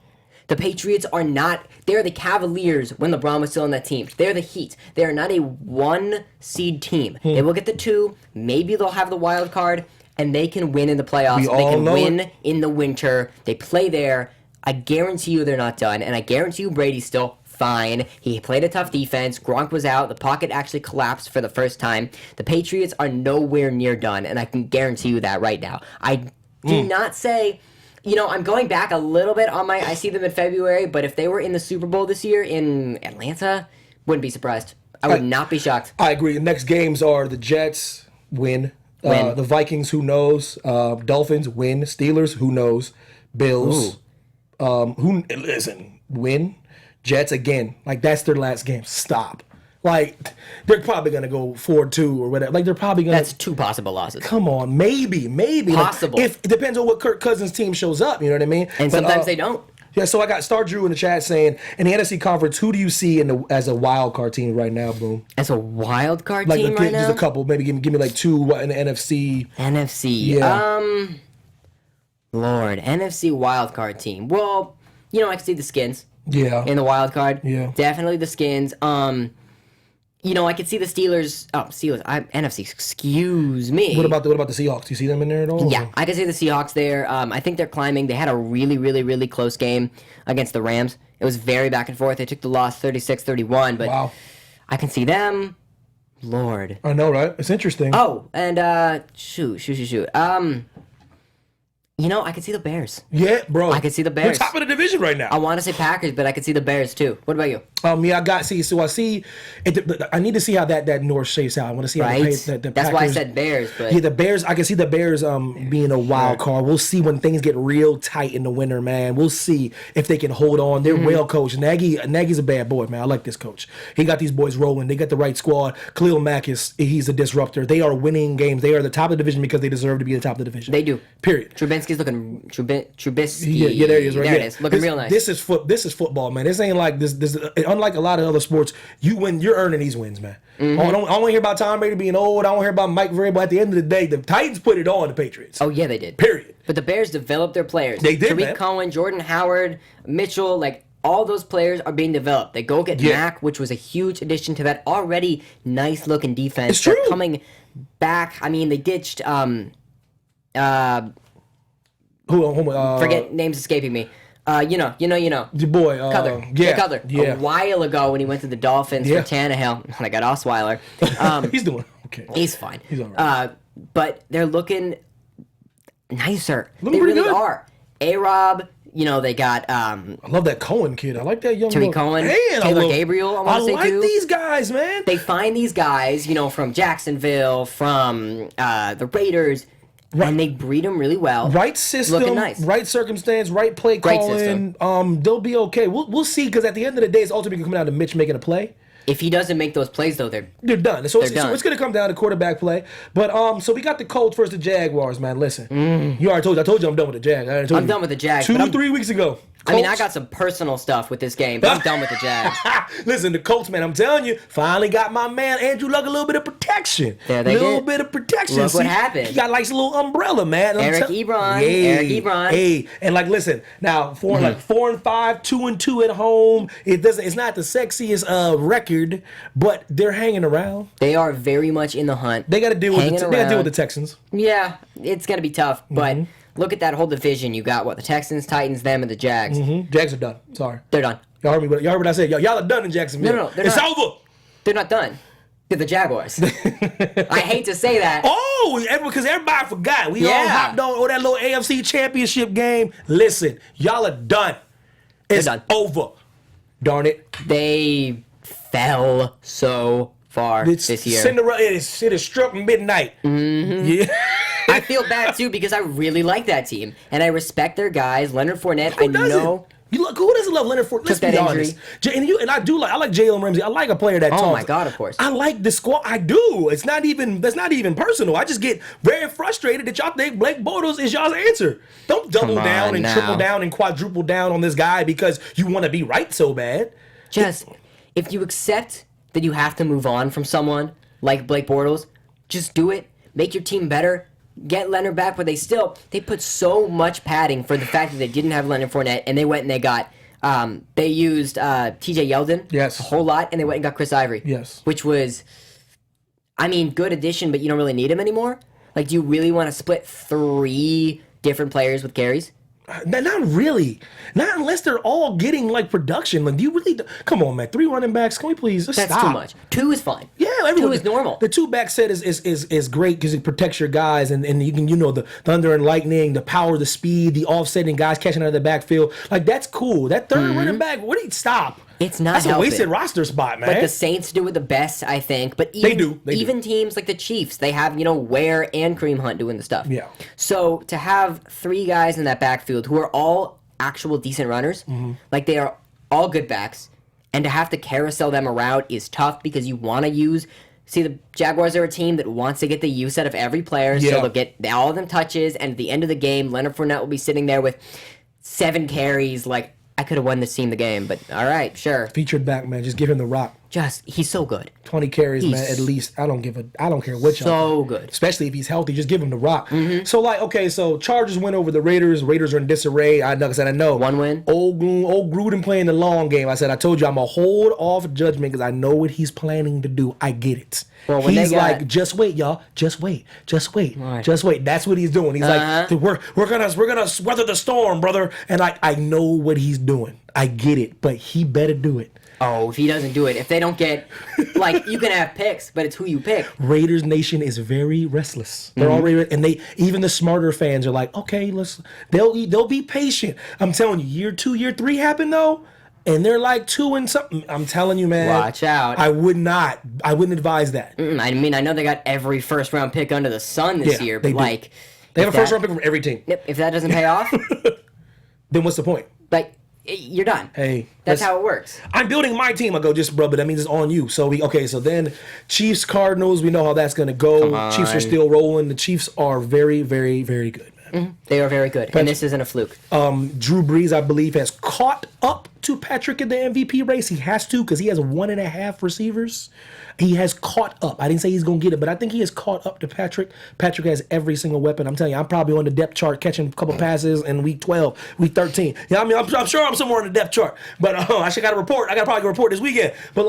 The Patriots are not... They're the Cavaliers when LeBron was still on that team. They're the Heat. They are not a 1-seed team. They will get the 2. Maybe they'll have the wild card. And they can win in the playoffs. They can win in the winter. They play there. I guarantee you they're not done. And I guarantee you Brady's still fine. He played a tough defense. Gronk was out. The pocket actually collapsed for the first time. The Patriots are nowhere near done. And I can guarantee you that right now. I do not say... I'm going back a little bit on I see them in February, but if they were in the Super Bowl this year in Atlanta, wouldn't be surprised. I would not be shocked. I agree. The next games are the Jets, win. The Vikings, who knows? Dolphins, win. Steelers, who knows? Bills, win. Jets again. Like, that's their last game. Stop. Like, they're probably going to go 4-2 or whatever. Like, they're probably going to... That's 2 possible losses. Come on. Maybe. Possible. Like, if it depends on what Kirk Cousins' team shows up. You know what I mean? And sometimes they don't. Yeah, so I got Star Drew in the chat saying, in the NFC Conference, who do you see as a wild card team right now, Boom? As a wild card like, team right now? Just a couple. Maybe give me like 2 in the NFC. NFC. Yeah. Lord, NFC wild card team. Well, I can see the Skins. Yeah. In the wild card. Yeah. Definitely the Skins. I could see the Steelers. Oh, Steelers. NFC. Excuse me. What about the Seahawks? Do you see them in there at all? Yeah, I can see the Seahawks there. I think they're climbing. They had a really, really, really close game against the Rams. It was very back and forth. They took the loss 36-31, but wow. I can see them. Lord. I know, right? It's interesting. Oh, and shoot. I can see the Bears. Yeah, bro. I can see the Bears. They're top of the division right now. I want to say Packers, but I can see the Bears too. What about you? Yeah, I see. I need to see how that North shapes out. I want to see how the That's Packers, why I said Bears. But yeah, the Bears. I can see the Bears being a wild card. We'll see when things get real tight in the winter, man. We'll see if they can hold on. They're well coached. Nagy's a bad boy, man. I like this coach. He got these boys rolling. They got the right squad. Khalil Mack he's a disruptor. They are winning games. They are the top of the division because they deserve to be the top of the division. They do. Period. Trubisky's looking Trubisky. Yeah, there he is. Right there it is. Looking real nice. This is football, man. This ain't like this. Unlike a lot of other sports, you win. You're earning these wins, man. I don't want to hear about Tom Brady being old. I don't hear about Mike Vrabel. At the end of the day, the Titans put it on the Patriots. Oh yeah, they did. Period. But the Bears developed their players. They did, Tariq man. Cohen, Jordan Howard, Mitchell, like all those players are being developed. They go get Mack, which was a huge addition to that already nice looking defense. It's true. They're coming back. I mean, they ditched forget names escaping me. You know. Your boy, Cutler. Cutler. A while ago when he went to the Dolphins for Tannehill, and I got Osweiler. He's doing okay. He's fine. He's all right. But they're looking nicer. Looking they pretty really good. are. A-Rob, they got I love that Cohen kid. I like that young Tariq Cohen, Man, Taylor Gabriel, I want to say like too. these guys, man. They find these guys, from Jacksonville, from the Raiders, and they breed them really well. Right system, looking nice. Right circumstance, right play Great calling. They'll be okay. We'll see, because at the end of the day, it's ultimately coming down to Mitch making a play. If he doesn't make those plays, though, they're done. So it's done. going to come down to quarterback play. But so we got the Colts versus the Jaguars, man. Listen, you already told you. I told you I'm done with the Jags. I'm done with the Jags. 3 weeks ago. I mean, I got some personal stuff with this game, but I'm done with the Jags. Listen, the Colts, man, I'm telling you, finally got my man Andrew Luck a little bit of protection. There they A little did. bit of protection. Look what happened. He got like a little umbrella, man. Eric Ebron. Hey, and like, listen, now 4-5, 2-2 at home. It's not the sexiest record, but they're hanging around. They are very much in the hunt. They got to deal with the Texans. Yeah, it's gonna be tough, but look at that whole division. You got the Texans, Titans, them, and the Jags. Jags are done. Sorry, they're done. Y'all heard what I said. Y'all are done in Jacksonville. No, it's over. They're not done. They're the Jaguars. I hate to say that. Oh, because everybody forgot. We all hopped on that little AFC Championship game. Listen, y'all are done. It's done. over. Darn it. They fell so far this year. Cinderella, it is struck midnight. Yeah. I feel bad too because I really like that team and I respect their guys. Leonard Fournette, Who doesn't love Leonard Fournette? Let's be honest. I like Jalen Ramsey. I like a player that talks. Oh my God, of course. I like the squad. I do. That's not even personal. I just get very frustrated that y'all think Blake Bortles is y'all's answer. Don't double down and triple down and quadruple down on this guy because you want to be right so bad. Just if you accept that you have to move on from someone like Blake Bortles, just do it. Make your team better. Get Leonard back, but they put so much padding for the fact that they didn't have Leonard Fournette, and they went and they got, they used TJ Yeldon a whole lot, and they went and got Chris Ivory. Yes. Which was, good addition, but you don't really need him anymore. Like, do you really want to split 3 different players with carries? Not really. Not unless they're all getting like production. Like, do you really? Come on, man. 3 running backs. Can we please? Just That's stop. too much. 2 is fine. Yeah, everyone, 2 is normal. The 2-back set is great because it protects your guys and you can the thunder and lightning, the power, the speed, the offsetting guys catching out of the backfield. Like that's cool. That 3rd running back. What do you stop? It's not That's helping. a wasted roster spot, man. But the Saints do it the best, I think. But even, They even teams like the Chiefs, they have, Ware and Kareem Hunt doing the stuff. Yeah. So to have 3 guys in that backfield who are all actual decent runners, like they are all good backs, and to have to carousel them around is tough because you want to use. See, the Jaguars are a team that wants to get the use out of every player, so they'll get all of them touches, and at the end of the game, Leonard Fournette will be sitting there with 7 carries, like, I could have won this team the game, but all right, sure. Featured back, man. Just give him the rock. He's so good. 20 carries, man, at least. I don't care what y'all So think. good. Especially if he's healthy, just give him the rock. So, like, okay, so Chargers win over the Raiders. Raiders are in disarray. Like I said, I know. 1 win. Old Gruden playing the long game. I told you, I'm going to hold off judgment because I know what he's planning to do. I get it. Well, when he's like, just wait, y'all. Just wait. Just wait. Right. Just wait. That's what he's doing. He's like, we're gonna weather the storm, brother. And I know what he's doing. I get it, but he better do it. Oh, if he doesn't do it, if they don't get, like, you can have picks, but it's who you pick. Raiders Nation is very restless. They're already, and even the smarter fans are like, okay, they'll be patient. I'm telling you, year 2, year 3 happen though, and they're like 2 and something. I'm telling you, man. Watch out. I wouldn't advise that. I mean, I know they got every first-round pick under the sun this year, but, like... They have a first-round pick from every team. Yep, if that doesn't pay off... Then what's the point? Like, you're done. Hey, that's how it works. I'm building my team. I go, just bro, but that means it's on you. So so then Chiefs, Cardinals, we know how that's gonna go. Chiefs are still rolling. The Chiefs are very, very, very good, man. They are very good, and this isn't a fluke. Drew Brees, I believe, has caught up to Patrick in the MVP race. He has to because he has 1.5 receivers. He has caught up. I didn't say he's going to get it, but I think he has caught up to Patrick. Patrick has every single weapon. I'm telling you, I'm probably on the depth chart catching a couple passes in week 12, week 13. Yeah, I mean, I'm sure I'm somewhere on the depth chart. But I should got a report. I got probably a report this weekend. But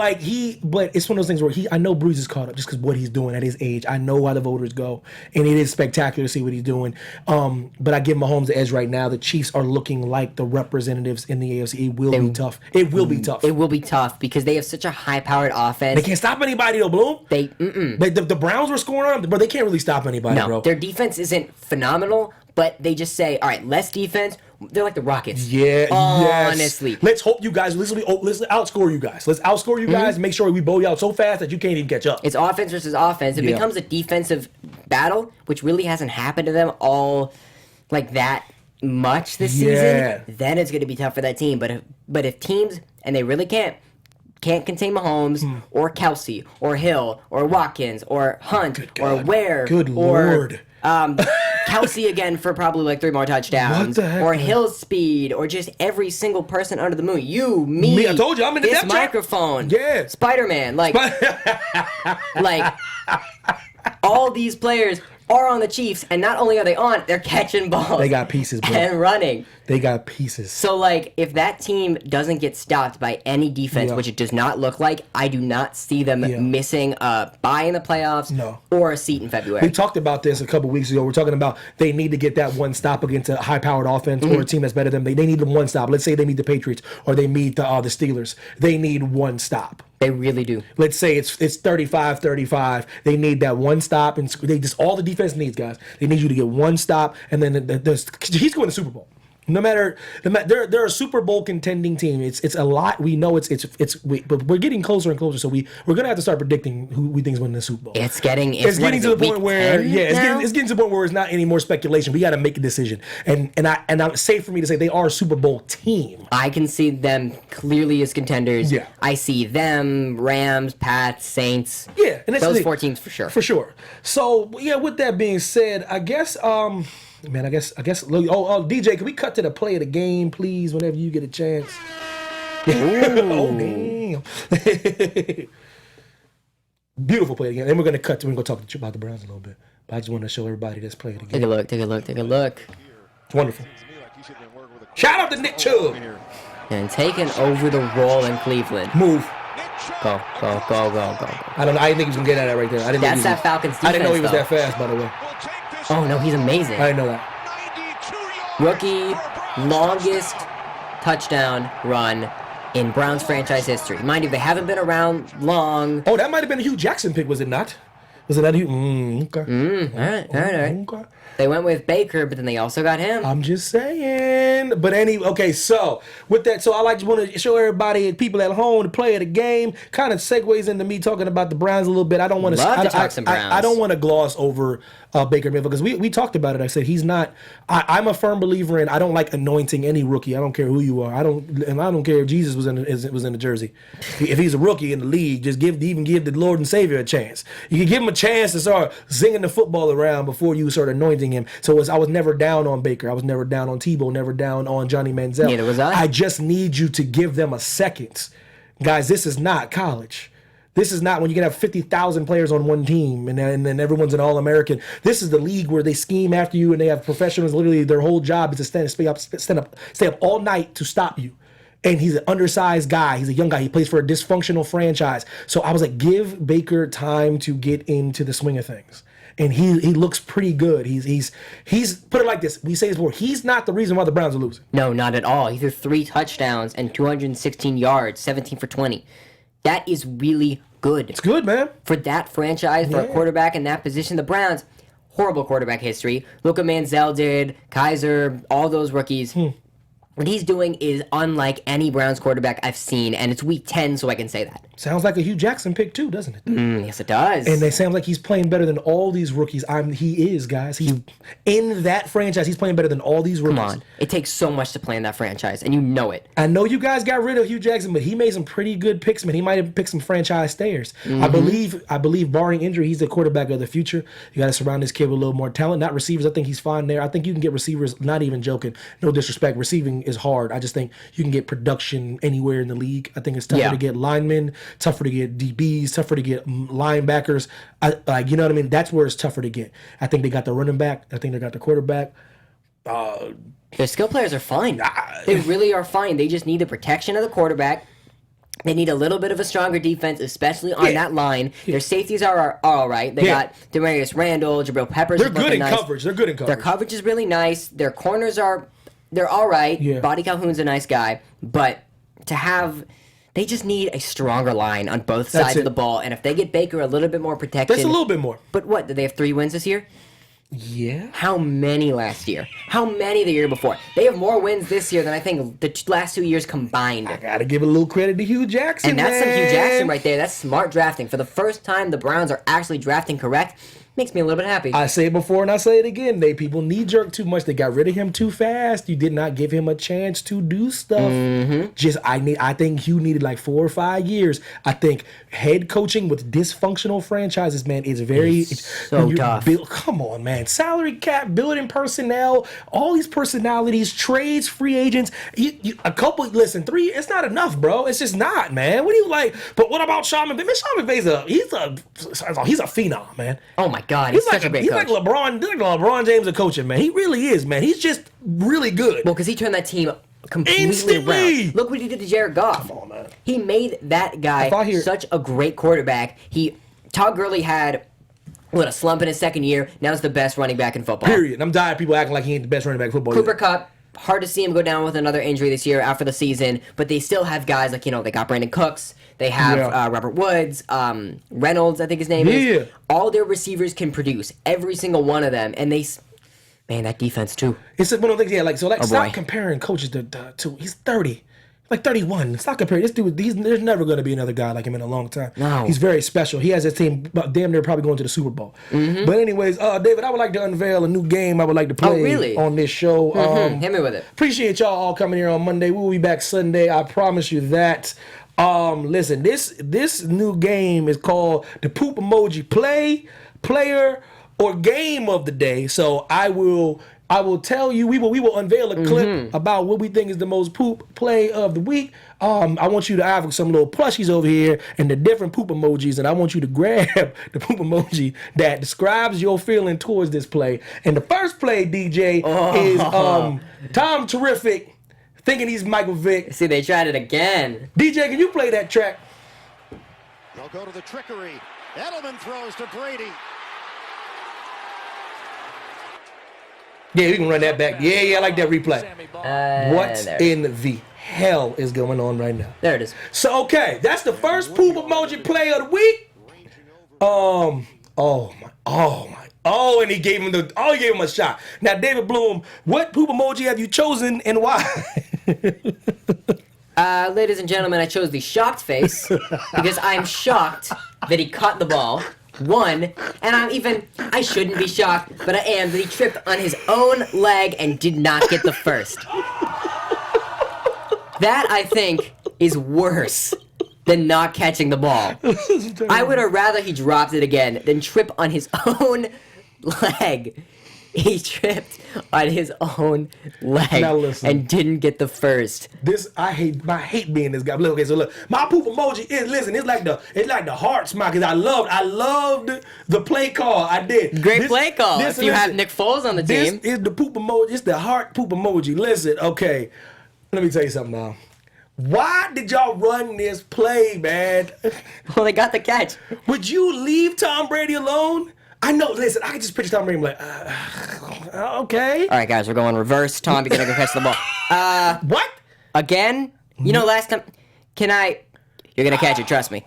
but it's one of those things where I know Brees is caught up just because what he's doing at his age. I know how the voters go, and it is spectacular to see what he's doing. But I give Mahomes the edge right now. The Chiefs are looking like the representatives in the AFC. It will be tough. It will be tough. It will be tough because they have such a high-powered offense. They can't stop anybody though, Bloom. The Browns were scoring on them, but they can't really stop anybody, bro. Their defense isn't phenomenal, but they just say, all right, less defense. They're like the Rockets. Yeah, honestly. Yes. Let's hope you guys, let's outscore you guys. Let's outscore you guys and make sure we blow you out so fast that you can't even catch up. It's offense versus offense. It becomes a defensive battle, which really hasn't happened to them all like that much this season. Then it's going to be tough for that team. But if teams, and they really can't contain Mahomes or Kelsey or Hill or Watkins or Hunt or Ware Lord. Kelsey again for probably like 3 more touchdowns. What the heck, or man? Hill's speed or just every single person under the moon. You, me, I told you, I'm in the this depth chart. microphone. Yeah. Spider-Man. Like all these players are on the Chiefs, and not only are they on, they're catching balls. They got pieces, bro. And running. They got pieces. So, if that team doesn't get stopped by any defense, which it does not look like, I do not see them missing a bye in the playoffs or a seat in February. We talked about this a couple weeks ago. We're talking about they need to get that one stop against a high-powered offense or a team that's better than them. They need the one stop. Let's say they meet the Patriots or they meet the Steelers. They need one stop. They really do. Let's say it's 35-35. They need that one stop, and they just all the defense needs, guys. They need you to get one stop, and then he's going to Super Bowl. No matter, they're a Super Bowl contending team. It's a lot. We know but we're getting closer and closer. So we're gonna have to start predicting who we think is winning the Super Bowl. It's getting to the point where it's getting to the point where it's not any more speculation. We got to make a decision, and I'm safe for me to say they are a Super Bowl team. I can see them clearly as contenders. Yeah, I see them, Rams, Pats, Saints. Yeah, and those 4 teams for sure. For sure. So yeah, with that being said, I guess. Man, I guess. DJ, can we cut to the play of the game, please, whenever you get a chance? Oh, damn. Beautiful play of the game. And we're going to cut to, we're going to talk about the Browns a little bit. But I just want to show everybody this play of the game. Take a look. It's wonderful. Shout out to Nick Chubb. And taking over the role in Cleveland. Move. Go. I don't know. I didn't think he was going to get at that right there. That's that Falcons defense, I didn't know he was that fast, by the way. Oh, no, he's amazing. I didn't know that. Rookie, longest touchdown run in Browns franchise history. Mind you, they haven't been around long. Oh, that might have been a Hugh Jackson pick, was it not? Was it not Hugh? Okay. All right. Okay. They went with Baker, but then they also got him. I'm just saying. But okay, so with that, so I want to show everybody, people at home, the play of the game. Kind of segues into me talking about the Browns a little bit. I don't want to talk some Browns. I don't want to gloss over Baker Mayfield because we talked about it. I said he's not. I'm a firm believer in. I don't like anointing any rookie. I don't care who you are. I don't care if Jesus was in the jersey. If he's a rookie in the league, just give the Lord and Savior a chance. You can give him a chance to start singing the football around before you start anointing him. So I was never down on Baker. I was never down on Tebow. Never down on Johnny Manziel. Neither was I. I just need you to give them a second, guys. This is not college. This is not when you can have 50,000 players on one team and then everyone's an All-American. This is the league where they scheme after you and they have professionals. Literally, their whole job is to stay up all night to stop you. And he's an undersized guy. He's a young guy. He plays for a dysfunctional franchise. So I was like, give Baker time to get into the swing of things. And he looks pretty good. He's put it like this. We say this before. He's not the reason why the Browns are losing. No, not at all. He threw 3 touchdowns and 216 yards, 17 for 20. That is really good. It's good, man. For that franchise, for a quarterback in that position, the Browns, horrible quarterback history. Look what Manziel did, Kaiser, all those rookies. What he's doing is unlike any Browns quarterback I've seen, and it's week 10, so I can say that. Sounds like a Hugh Jackson pick too, doesn't it? Yes, it does. And they sound like he's playing better than all these rookies. He is, guys. He's in that franchise. He's playing better than all these rookies. Come on. It takes so much to play in that franchise, and you know it. I know you guys got rid of Hugh Jackson, but he made some pretty good picks, man. He might have picked some franchise stayers. I believe barring injury, he's the quarterback of the future. You got to surround this kid with a little more talent. Not receivers. I think he's fine there. I think you can get receivers, not even joking. No disrespect. Receiving is hard. I just think you can get production anywhere in the league. I think it's tougher to get linemen, tougher to get DBs, tougher to get linebackers. You know what I mean? That's where it's tougher to get. I think they got the running back. I think they got the quarterback. Their skill players are fine. They really are fine. They just need the protection of the quarterback. They need a little bit of a stronger defense, especially on that line. Their safeties are all right. They got Demarius Randall, Jabril Peppers. They're good in coverage. They're good in coverage. Their coverage is really nice. Their corners they're all right. Yeah. Body Calhoun's a nice guy, but they just need a stronger line on both sides of the ball. And if they get Baker a little bit more protection, that's a little bit more. But what? Did they have 3 wins this year? Yeah. How many last year? How many the year before? They have more wins this year than I think the last 2 years combined. I gotta give a little credit to Hugh Jackson, and that's some Hugh Jackson right there. That's smart drafting. For the first time, the Browns are actually drafting correct. Makes me a little bit happy. I say it before and I say it again. People knee-jerk too much. They got rid of him too fast. You did not give him a chance to do stuff. I think Hugh needed like 4 or 5 years. I think head coaching with dysfunctional franchises, man, is it's so tough. Come on, man. Salary cap, building personnel, all these personalities, trades, free agents. Listen, 3, it's not enough, bro. It's just not, man. What do you like? But what about Sean McVay? Man, Sean McVay's he's a phenom, man. Oh my God, he's such a great coach. He's like LeBron James of coaching, man. He really is, man. He's just really good. Well, because he turned that team completely instantly around. Look what he did to Jared Goff. Come on, man. He made that guy such a great quarterback. Todd Gurley had a slump in his second year. Now he's the best running back in football. Period. I'm tired of people acting like he ain't the best running back in football. Cooper Kupp. Hard to see him go down with another injury this year after the season, but they still have guys like, they got Brandon Cooks, they have Robert Woods, Reynolds, I think his name is. All their receivers can produce, every single one of them, and that defense too. It's one of those things, stop comparing coaches to he's 30. Like 31. Stop comparing. This dude, there's never going to be another guy like him in a long time. No. He's very special. He has his team damn near probably going to the Super Bowl. But anyways, David, I would like to unveil a new game I would like to play on this show. Hit me with it. Appreciate y'all all coming here on Monday. We'll be back Sunday. I promise you that. Listen, this new game is called the Poop Emoji Player, or Game of the Day. So I will tell you, we will unveil a clip about what we think is the most poop play of the week. I want you to have some little plushies over here and the different poop emojis, and I want you to grab the poop emoji that describes your feeling towards this play. And the first play, DJ, is Tom Terrific thinking he's Michael Vick. See, they tried it again. DJ, can you play that track? They'll go to the trickery. Edelman throws to Brady. Yeah, we can run that back. Yeah, I like that replay. What There. in the hell is going on right now? There it is. So, okay, that's the first poop emoji play of the week. And he gave him a shot. Now, David Bloom, what poop emoji have you chosen and why? Ladies and gentlemen, I chose the shocked face because I'm shocked that he caught the ball. One, and I shouldn't be shocked, but I am that he tripped on his own leg and did not get the first. That, I think, is worse than not catching the ball. I would have rather he dropped it again than trip on his own leg. He tripped on his own leg Now listen. and didn't get the first. I hate being this guy. Look, okay, so look, my poop emoji is it's like the heart smile because I loved the play call. I did. Great play call. If you have Nick Foles on the team. This is the poop emoji. It's the heart poop emoji. Listen, okay, let me tell you something now. Why did y'all run this play, man? Well, they got the catch. Would you leave Tom Brady alone? I know. Listen, I can just picture Tom Brady like, okay. All right, guys, we're going reverse. Tom, you're gonna go catch the ball. What? Again? You know, last time. You're gonna catch it. Trust me.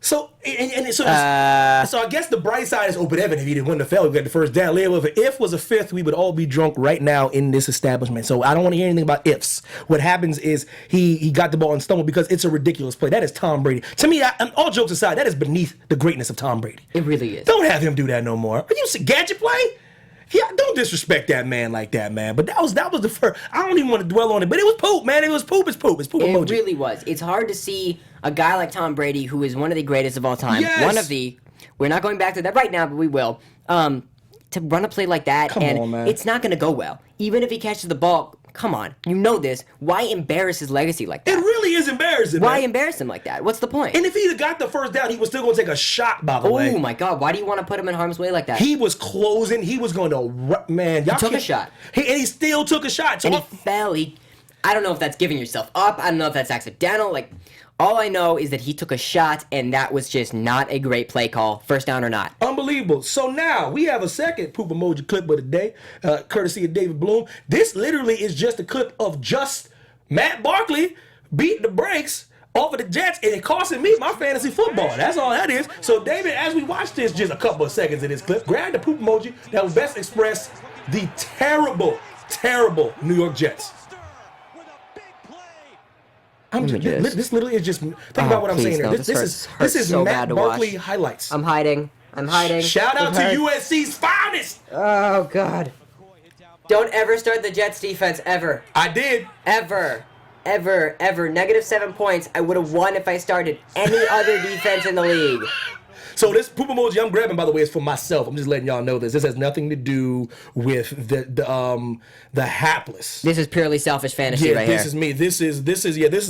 So I guess the bright side is open Evan. If he didn't win the fail, we got the first down. If an if was a fifth, we would all be drunk right now in this establishment. So I don't want to hear anything about ifs. What happens is he got the ball and stumbled because it's a ridiculous play. That is Tom Brady. To me, all jokes aside, that is beneath the greatness of Tom Brady. It really is. Don't have him do that no more. Are you gadget play? Yeah, don't disrespect that man like that, man. But that was the first. I don't even want to dwell on it, but it was poop, man. It was poop. It's poop. It's poop emoji. It really was. It's hard to see a guy like Tom Brady, who is one of the greatest of all time. Yes. We're not going back to that right now, but we will. To run a play like that, Come on, man. It's not going to go well. Even if he catches the ball, come on, you know this. Why embarrass his legacy like that? It really is embarrassing. Why man. embarrass him like that? What's the point? And if he'd have got the first down, he was still going to take a shot, by the way. Oh, my God. Why do you want to put him in harm's way like that? He was closing. He was going to, man. Y'all took a shot. And he still took a shot. So And he fell. I don't know if that's giving yourself up. I don't know if that's accidental. All I know is that he took a shot, and that was just not a great play call, first down or not. Unbelievable. So now we have a second poop emoji clip of the day, courtesy of David Bloom. This literally is just a clip of just Matt Barkley beating the brakes off of the Jets, and it costing me my fantasy football. That's all that is. So, David, as we watch this, just a couple of seconds of this clip, grab the poop emoji that will best express the terrible, terrible New York Jets. This literally is just think about what I'm saying here. This is so Matt Barkley highlights. I'm hiding. Shout out to USC's finest. Oh, God. Don't ever start the Jets defense, ever. I did. Ever. -7 points. I would have won if I started any other defense in the league. So this poop emoji I'm grabbing, by the way, is for myself. I'm just letting y'all know this. This has nothing to do with the hapless. This is purely selfish fantasy right this here. is me. This is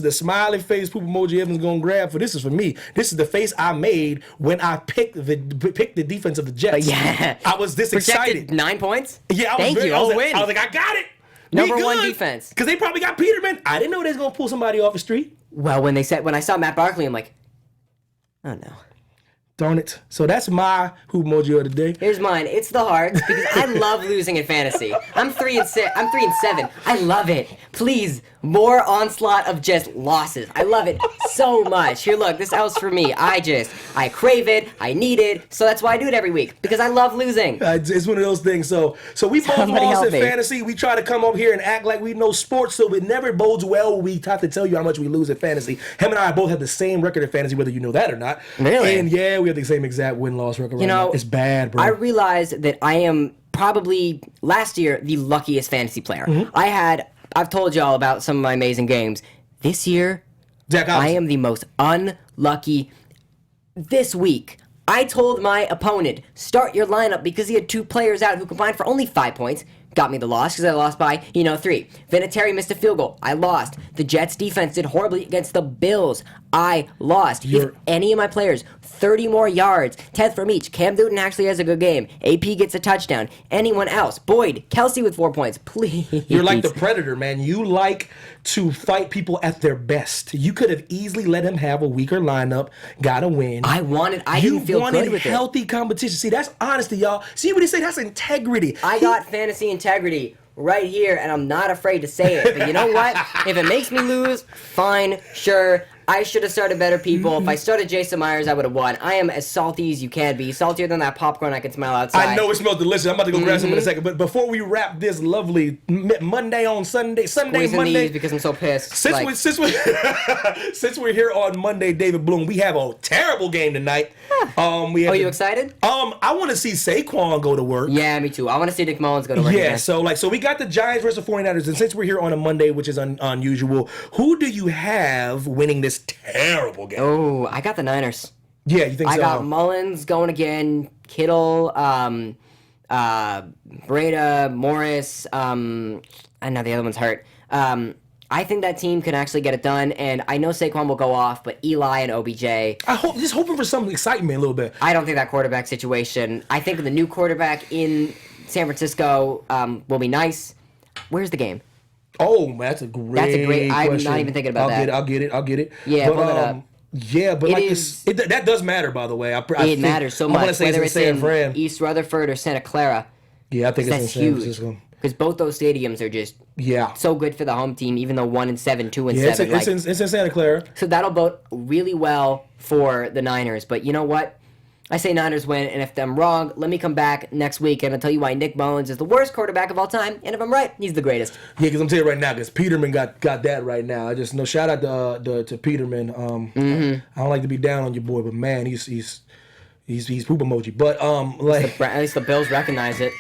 the smiley face poop emoji Evan's gonna grab for. This is for me. This is the face I made when I picked the defense of the Jets. Yeah. I was this Projected excited. 9 points? Yeah, I was win. I was like, I got it. Number one defense. Because they probably got Peterman. I didn't know they was gonna pull somebody off the street. Well, when I saw Matt Barkley, I'm like, oh no. Darn it. So that's my poop emoji of the day. Here's mine. It's the hearts because I love losing in fantasy. I'm 3-6. I'm 3-7. I love it. Please, more onslaught of just losses. I love it so much. Here, look. This house for me. I crave it. I need it. So that's why I do it every week because I love losing. It's one of those things. So we both Somebody lost help in me. fantasy. We try to come up here and act like we know sports, so it never bodes well. We have to tell you how much we lose in fantasy. Him and I both have the same record in fantasy, whether you know that or not. Really? And yeah, we have the same exact win-loss record. Now. It's bad, bro. I realized that I am probably last year the luckiest fantasy player. Mm-hmm. I've told y'all about some of my amazing games. This year, I am the most unlucky. This week, I told my opponent, start your lineup because he had 2 players out who combined for only 5 points. got me the loss because I lost by, 3. Vinatieri missed a field goal. I lost. The Jets defense did horribly against the Bills. I lost. If any of my players, 30 more yards, 10th from each. Cam Newton actually has a good game. AP gets a touchdown. Anyone else? Boyd, Kelsey with 4 points. Please. You're like the Predator, man. You like to fight people at their best. You could have easily let him have a weaker lineup, got a win. I didn't feel good with it. Healthy competition. See, that's honesty, y'all. See what he say? That's integrity. I got fantasy integrity right here, and I'm not afraid to say it. But you know what? If it makes me lose, fine, sure. I should have started better people. If I started Jason Myers, I would have won. I am as salty as you can be. Saltier than that popcorn I can smell outside. I know it smells delicious. I'm about to go grab some in a second. But before we wrap this lovely Monday on Sunday Squeezing Monday, these because I'm so pissed. Since we're here on Monday, David Bloom, we have a terrible game tonight. You excited? I want to see Saquon go to work. Yeah, me too. I want to see Nick Mullins go to work. Yeah, again. so we got the Giants versus the 49ers, and since we're here on a Monday, which is unusual, who do you have winning this terrible game? Oh, I got the Niners. Yeah, you think so? I got Mullins going again, Kittle, Breda, Morris, I know the other one's hurt. I think that team can actually get it done, and I know Saquon will go off, but Eli and OBJ. Just hoping for some excitement a little bit. I don't think that quarterback situation. I think the new quarterback in San Francisco will be nice. Where's the game? Oh, that's a great question. I'm not even thinking about that. I'll get it. Yeah, pull it up. Yeah, but that does matter, by the way. It matters so much, whether it's in East Rutherford or Santa Clara. Yeah, I think it's in San Francisco. Because both those stadiums are just so good for the home team, even though 1-7, 2-7. It's in Santa Clara. So that'll bode really well for the Niners. But you know what? I say Niners win, and if I'm wrong, let me come back next week and I'll tell you why Nick Mullins is the worst quarterback of all time, and if I'm right, he's the greatest. Yeah, because I'm telling you right now, because Peterman got that right now. I just shout out to Peterman. I don't like to be down on your boy, but man, he's poop emoji. But at least the Bills recognize it.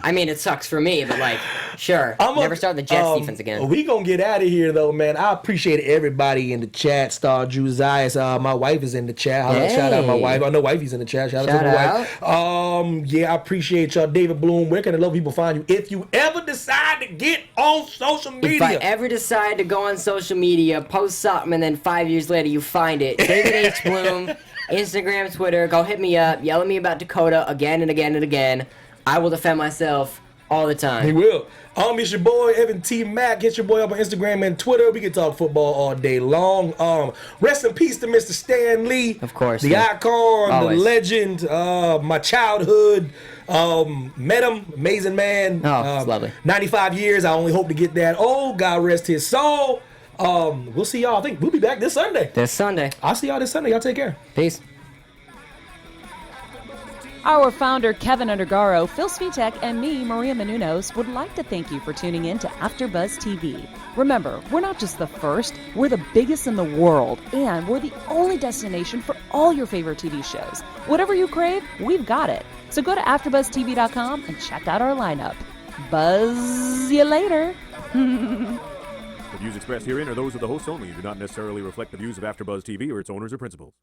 I mean, it sucks for me, but sure. Never start the Jets defense again. We gonna get out of here though, man. I appreciate everybody in the chat. Star Drew Zias, my wife is in the chat. Hey. Shout out my wife. I know wifey's in the chat. Shout out to my wife. I appreciate y'all. David Bloom, where can the love people find you if you ever decide to get on social media? If I ever decide to go on social media, post something, and then 5 years later you find it, David H. Bloom, Instagram, Twitter, go hit me up, yell at me about Dakota again and again and again. I will defend myself all the time. He will. It's your boy, Evan T. Mack. Hit your boy up on Instagram and Twitter. We can talk football all day long. Rest in peace to Mr. Stan Lee. Of course. The icon, always. the legend, my childhood. Met him, amazing man. Oh, it's lovely. 95 years. I only hope to get that. Oh, God rest his soul. We'll see y'all. I think we'll be back this Sunday. I'll see y'all this Sunday. Y'all take care. Peace. Our founder, Keven Undergaro, Phil Svitek, and me, Maria Menounos, would like to thank you for tuning in to AfterBuzz TV. Remember, we're not just the first, we're the biggest in the world, and we're the only destination for all your favorite TV shows. Whatever you crave, we've got it. So go to AfterBuzzTV.com and check out our lineup. Buzz you later. The views expressed herein are those of the hosts only and do not necessarily reflect the views of AfterBuzz TV or its owners or principals.